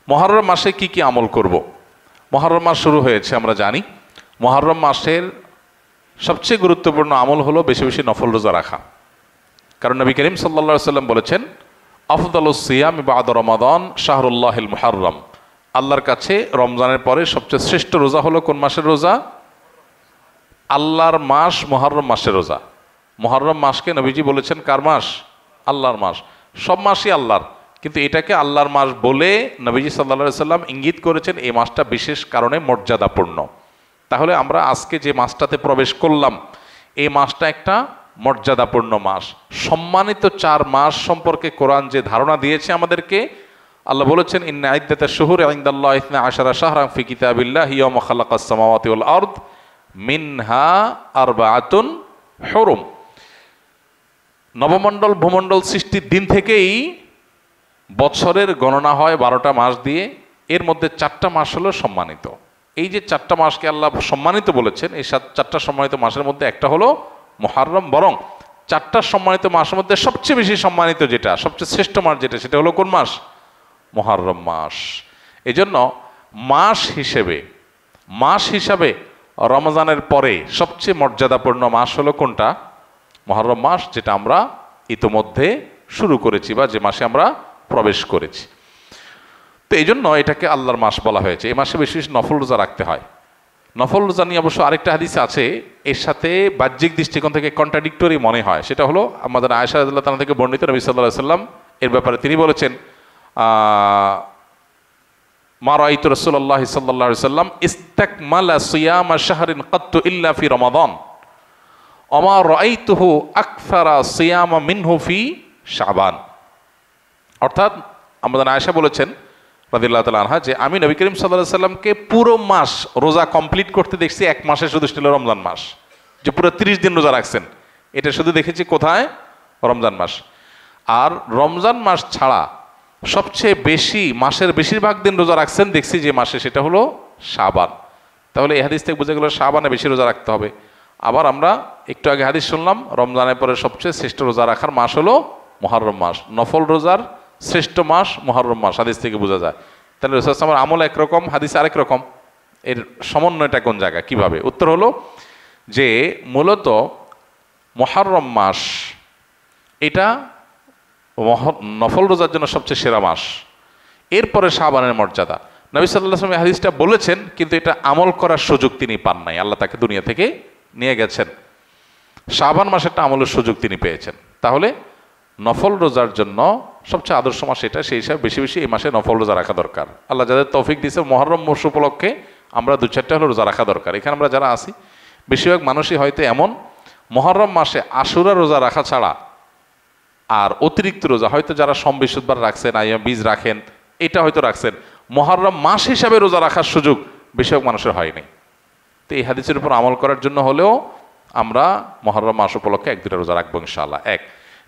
মুহররম মাসে কি কি আমল করব। মুহররম মাস শুরু হয়েছে, আমরা জানি। মুহররম মাসের সবচেয়ে গুরুত্বপূর্ণ আমল হলো বেশি বেশি নফল রোজা রাখা। কারণ নবী করিম সাল্লাল্লাহু আলাইহি সাল্লাম বলেছেন, আফদালুস সিয়াম বা'দা রমাদান শাহরুল্লাহিল মুহররম। আল্লাহর কাছে রমজানের পরে সবচেয়ে শ্রেষ্ঠ রোজা হলো কোন মাসের রোজা? আল্লাহর মাস মুহররম মাসের রোজা। মুহররম মাসকে নবীজি বলেছেন কার মাস? আল্লাহর মাস। সব মাসই আল্লাহর, কিন্তু এটাকে আল্লাহর মাস বলে নবীজি সাল্লাল্লাহু আলাইহি সাল্লাম ইঙ্গিত করেছেন এই মাসটা বিশেষ কারণে মর্যাদাপূর্ণ। তাহলে আমরা আজকে যে মাসটাতে প্রবেশ করলাম, এই মাসটা একটা মর্যাদাপূর্ণ মাস। সম্মানিত 4 মাস সম্পর্কে কোরআন যে ধারণা দিয়েছে আমাদেরকে, আল্লাহ বলেছেন, ইন্না ইদ্দাতাশ শুহুরি ইনদাল্লাহি 12 শাহরান ফি কিতাবিল্লাহি ইয়াওমা খালাকাস সামাওয়াতি ওয়াল আরদ মিনহা আরবাআতুন হুরুম। নবমণ্ডল ভূমণ্ডল সৃষ্টির দিন থেকেই বছরের গণনা হয় 12টা মাস দিয়ে। এর মধ্যে 4টা মাস হলো সম্মানিত। এই যে 4টা মাসকে আল্লাহ সম্মানিত বলেছেন, এই 4টা সম্মানিত মাসের মধ্যে একটা হলো মুহররম। বরং 4টা সম্মানিত মাসের মধ্যে সবচেয়ে বেশি সম্মানিত যেটা, সবচেয়ে শ্রেষ্ঠ মাস যেটা, সেটা হলো কোন মাস? মুহররম মাস। এই জন্য মাস হিসাবে রমজানের পরে সবচেয়ে মর্যাদাপূর্ণ মাস হলো কোনটা? মুহররম মাস, যেটা আমরা ইতোমধ্যে শুরু করেছি বা যে মাসে আমরা প্রবেশ করেছি। তো এই জন্য এটাকে আল্লাহর মাস বলা হয়েছে। এই মাসে বেশি বেশি নফল রোজা রাখতে হয়। নফল রোজা নিয়ে অবশ্য আরেকটা হাদিস আছে, এর সাথে বাহ্যিক দৃষ্টিকোণ থেকে কন্ট্রাডিক্টরি মনে হয়। সেটা হলো আমাদের আয়েশা রাদিয়াল্লাহু তাআলা থেকে বর্ণিত, নবী সাল্লাল্লাহু আলাইহি ওয়াসাল্লাম এর ব্যাপারে তিনি বলেছেন, মা রাআইতু রাসূলুল্লাহি সাল্লাল্লাহু আলাইহি ওয়াসাল্লাম ইস্তাকমালা সিয়ামা শাহরিন কাত্তু ইল্লা ফি রমাদান ওয়া মা রাআইতুহু আকসারা সিয়ামা মিনহু ফি শাবান। অর্থাৎ আমাদের আয়েশা বলেছেন রাদিয়াল্লাহু তাআলা আনহা, যে আমি নবী করিম সাল্লাল্লাহু আলাইহি সাল্লামকে পুরো মাস রোজা কমপ্লিট করতে দেখছি এক মাসে, শুধু ছিল রমজান মাস, যে পুরো 30 দিন রোজা রাখছেন। এটা শুধু দেখেছি কোথায়? রমজান মাস। আর রমজান মাস ছাড়া সবচেয়ে বেশি, মাসের বেশিরভাগ দিন রোজা রাখছেন দেখছি যে মাসে, সেটা হলো শাবান। তাহলে এই হাদিস থেকে বোঝা গেল শাবানে বেশি রোজা রাখতে হবে। আবার আমরা একটু আগে হাদিস শুনলাম, রমজানের পরে সবচেয়ে শ্রেষ্ঠ রোজা রাখার মাস হলো মুহররম মাস। নফল রোজার শ্রেষ্ঠ মাস মুহররম মাস, হাদিস থেকে বোঝা যায়। তাহলে রাসূল সাল্লাল্লাহু আলাইহি ওয়াসাল্লামের আমল একরকম, হাদিস আরেক রকম। এর সমন্বয়টা কোন জায়গায়, কিভাবে? উত্তর হলো যে মূলত মুহররম মাস এটা নফল রোজার জন্য সবচেয়ে সেরা মাস। এরপরে শাবানের মর্যাদা। নবী সাল্লাল্লাহু আলাইহি ওয়াসাল্লাম হাদিসটা বলেছেন, কিন্তু এটা আমল করার সুযোগ তিনি পান নাই। আল্লাহ তাকে দুনিয়া থেকে নিয়ে গেছেন। শাবান মাসেরটা আমলের সুযোগ তিনি পেয়েছেন। তাহলে নফল রোজার জন্য সবচেয়ে আদর্শ মাস এটা, সেই হিসাবে বেশি বেশি এই মাসে নফল রোজা রাখা দরকার। আল্লাহ যাদের তৌফিক দিয়েছে, মুহররম মাস উপলক্ষে আমরা 2-4টা হলো রোজা রাখা দরকার। এখানে আমরা যারা আছি বেশিরভাগ মানুষই হয়তো এমন, মুহররম মাসে আশুরা রোজা রাখা ছাড়া আর অতিরিক্ত রোজা হয়তো যারা সোম বৃহস্পতিবার রাখছেন, আইয়াম বীজ রাখেন, এটা হয়তো রাখছেন, মুহররম মাস হিসাবে রোজা রাখার সুযোগ বেশিরভাগ মানুষের হয়নি। তো এই হাদিসের উপর আমল করার জন্য হলেও আমরা মুহররম মাস উপলক্ষে 1-2টা রোজা রাখবো ইনশাআল্লাহ।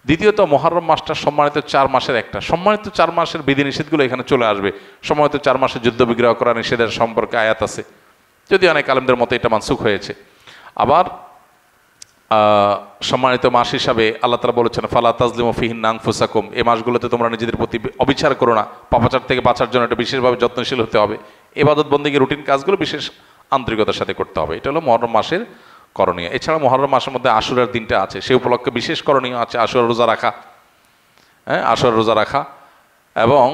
দ্বিতীয়ত, মুহররম মাসটা সম্মানিত 4 মাসের একটা। সম্মানিত 4 মাসের বিধিনিষেধগুলো এখানে চলে আসবে। সম্মানিত 4 মাসে যুদ্ধ বিগ্রহ করা নিষেধের সম্পর্কে আয়াত আছে, যদি অনেক আলেমদের মতে এটা মানসুখ হয়েছে। আবার সম্মানিত মাস হিসাবে আল্লাহ তাআলা বলেছেন, ফালা তাজলিমু ফিহিন্না আনফুসাকুম, এই মাসগুলোতে তোমরা নিজেদের প্রতি অবিচার করো না। পাপাচার থেকে বাঁচার জন্য এটা বিশেষভাবে যত্নশীল হতে হবে। ইবাদত বন্দেগী রুটিন কাজগুলো বিশেষ আন্তরিকতার সাথে করতে হবে। এটা হলো মুহররম মাসের করণীয়। এছাড়া মুহররম মাসের মধ্যে আশুরার দিনটা আছে, সেই উপলক্ষে বিশেষ করণীয় আছে আশুরা রোজা রাখা। আশুরা রোজা রাখা এবং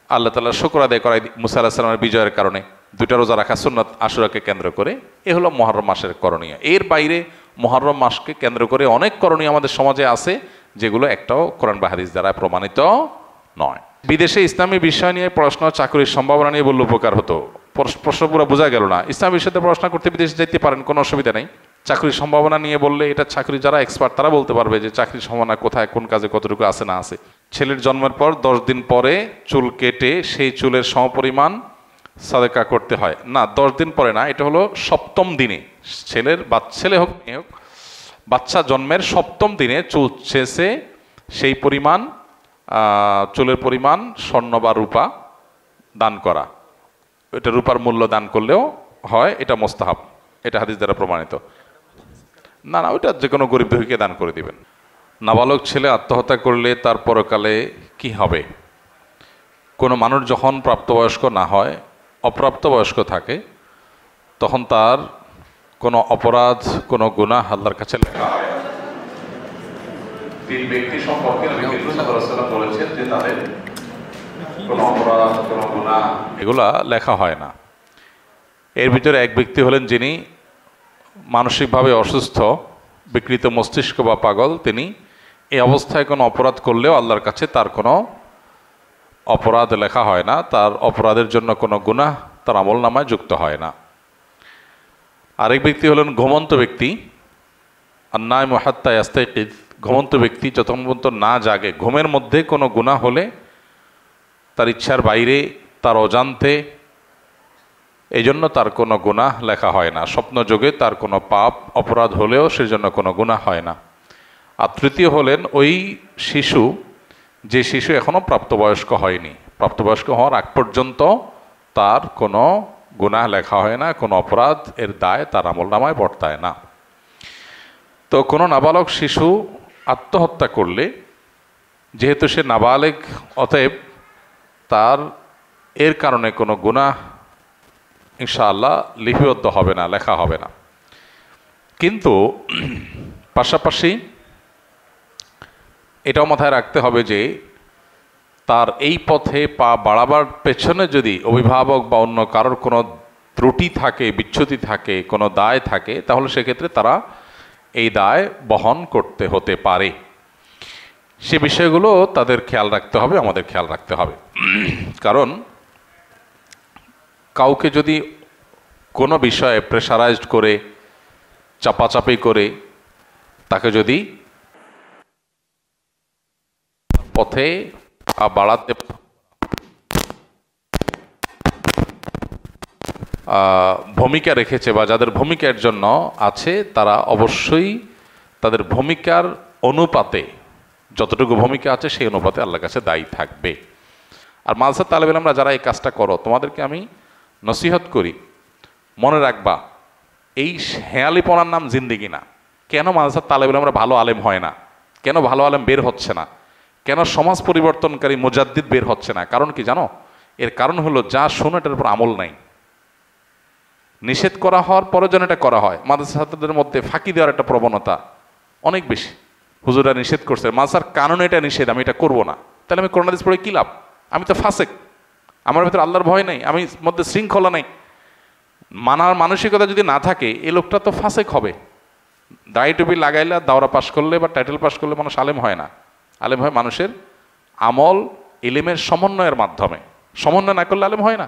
আল্লাহ তাআলার শুকর আদায় করা মুসা আলাইহিস সালামের বিজয়ের কারণে 2টা রোজা রাখা সুন্নাত আশুরাকে কেন্দ্র করে। এ হলো মুহররম মাসের করণীয়। এর বাইরে মুহররম মাসকে কেন্দ্র করে অনেক করণীয় আমাদের সমাজে আছে, যেগুলো একটাও কোরআন বা হাদিস দ্বারা প্রমাণিত নয়। বিদেশে ইসলামী বিষয় নিয়ে পড়াশোনা, চাকরির সম্ভাবনা নিয়ে বললে উপকার হতো। প্রশ্ন পুরো বোঝা গেল না। ইসলামী বিষয়তে পড়াশোনা করতে বিদেশে যেতে পারেন, কোনো অসুবিধা নেই। চাকরির সম্ভাবনা নিয়ে বললে, এটা চাকরি যারা এক্সপার্ট তারা বলতে পারবে যে চাকরির সম্ভাবনা কোথায়, কোন কাজে কতটুকু আছে না আছে। ছেলের জন্মের পর 10 দিন পরে চুল কেটে সেই চুলের সমপরিমাণ সাদকা করতে হয় না, 10 দিন পরে না, এটা হলো 7ম দিনে। ছেলে হোক মেয়ে হোক, বাচ্চা জন্মের 7ম দিনে চুল ছেঁচে সেই পরিমাণ চুলের পরিমাণ স্বর্ণ বা রূপা দান করা। এটা রূপার মূল্য দান করলেও হয়, এটা মোস্তাহাব, এটা হাদিস দ্বারা প্রমাণিত। না, ওইটা যে কোনো গরিব দুঃখীকে দান করে দিবেন। নাবালক ছেলে আত্মহত্যা করলে তার পরকালে কি হবে? কোনো মানুষ যখন প্রাপ্তবয়স্ক না হয়, অপ্রাপ্তবয়স্ক থাকে, তখন তার কোনো অপরাধ, কোনো গুনাহ আল্লাহর কাছে লেখা হয় না। তিন ব্যক্তি সম্পর্কে নবী করিম সাল্লাল্লাহু আলাইহি ওয়াসাল্লাম বলেছেন যে তাদের কোনো অপরাধ, কোনো গুনাহ এগুলা লেখা হয় না। এর ভিতরে এক ব্যক্তি হলেন যিনি মানসিকভাবে অসুস্থ, বিকৃত মস্তিষ্ক বা পাগল। তিনি এই অবস্থায় কোনো অপরাধ করলেও আল্লাহর কাছে তার কোনো অপরাধ লেখা হয় না, তার অপরাধের জন্য কোনো গুনাহ তার আমলনামায় যুক্ত হয় না। আরেক ব্যক্তি হলেন ঘুমন্ত ব্যক্তি, আন-নাইমু হাত্তা ইয়াস্তাইকিজ। ঘুমন্ত ব্যক্তি যতক্ষণ পর্যন্ত না জাগে, ঘুমের মধ্যে কোনো গুনাহ হলে, তার ইচ্ছার বাইরে, তার অজান্তে, এই জন্য তার কোনো গুনাহ লেখা হয় না। স্বপ্নযোগে তার কোনো পাপ অপরাধ হলেও সেজন্য কোনো গুনাহ হয় না। আর তৃতীয় হলেন ওই শিশু, যে শিশু এখনও প্রাপ্তবয়স্ক হয়নি। প্রাপ্তবয়স্ক হওয়ার আগ পর্যন্ত তার কোনো গুনাহ লেখা হয় না, কোনো অপরাধ এর দায় তার আমলনামায় বর্তায় না। তো কোনো নাবালক শিশু আত্মহত্যা করলে, যেহেতু সে নাবালেগ, অতএব তার এর কারণে কোনো গুনাহ ইনশাআল্লাহ লিপিবদ্ধ হবে না, লেখা হবে না। কিন্তু পাশাপাশি এটাও মাথায় রাখতে হবে যে তার এই পথে পা বাড়াবার পেছনে যদি অভিভাবক বা অন্য কারোর কোনো ত্রুটি থাকে, বিচ্যুতি থাকে, কোনো দায় থাকে, তাহলে সেক্ষেত্রে তারা এই দায় বহন করতে হতে পারে। সে বিষয়গুলো তাদের খেয়াল রাখতে হবে, আমাদের খেয়াল রাখতে হবে। কারণ কাউকে যদি কোনো বিষয়ে প্রেশারাইজড করে, চাপাচাপি করে, তাকে যদি পথে বাড়াতে ভূমিকা রেখেছে বা যাদের ভূমিকার জন্য আছে, তারা অবশ্যই তাদের ভূমিকার অনুপাতে, যতটুকু ভূমিকা আছে সেই অনুপাতে আল্লাহর কাছে দায়ী থাকবে। আর মাদ্রাসার তালেব ইলমরা যারা এই কাজটা করো, তোমাদেরকে আমি নসিহত করি, মনে রাখবা এই হেয়ালিপনার নাম জিন্দেগি না। কেন মাদ্রাসার তালেব ইলমরা ভালো আলেম হয় না? কেন ভালো আলেম বের হচ্ছে না? কেন সমাজ পরিবর্তনকারী মুজাদ্দিদ বের হচ্ছে না? কারণ কি জানো? এর কারণ হলো যা শোনো এটার উপর আমল নাই। নিষেধ করা হওয়ার পরে যেন এটা করা হয়। মাদ্রাসা ছাত্রদের মধ্যে ফাঁকি দেওয়ার একটা প্রবণতা অনেক বেশি। হুজুরা নিষেধ করছে, মাদ্রাসার কারণে এটা নিষেধ, আমি এটা করবো না। তাহলে আমি কোরআন হাদিস পড়ে কি লাভ? আমি তো ফাসেক, আমার ভিতরে আল্লাহর ভয় নেই, আমি মধ্যে শৃঙ্খলা নেই। মানার মানসিকতা যদি না থাকে, এই লোকটা তো ফাসেক হবে। দাড়ি টুপি লাগাইলে, দাওরা পাশ করলে বা টাইটেল পাশ করলে মানুষ আলেম হয় না। আলেম হয় মানুষের আমল ইলমের সমন্বয়ের মাধ্যমে। সমন্বয় না করলে আলেম হয় না।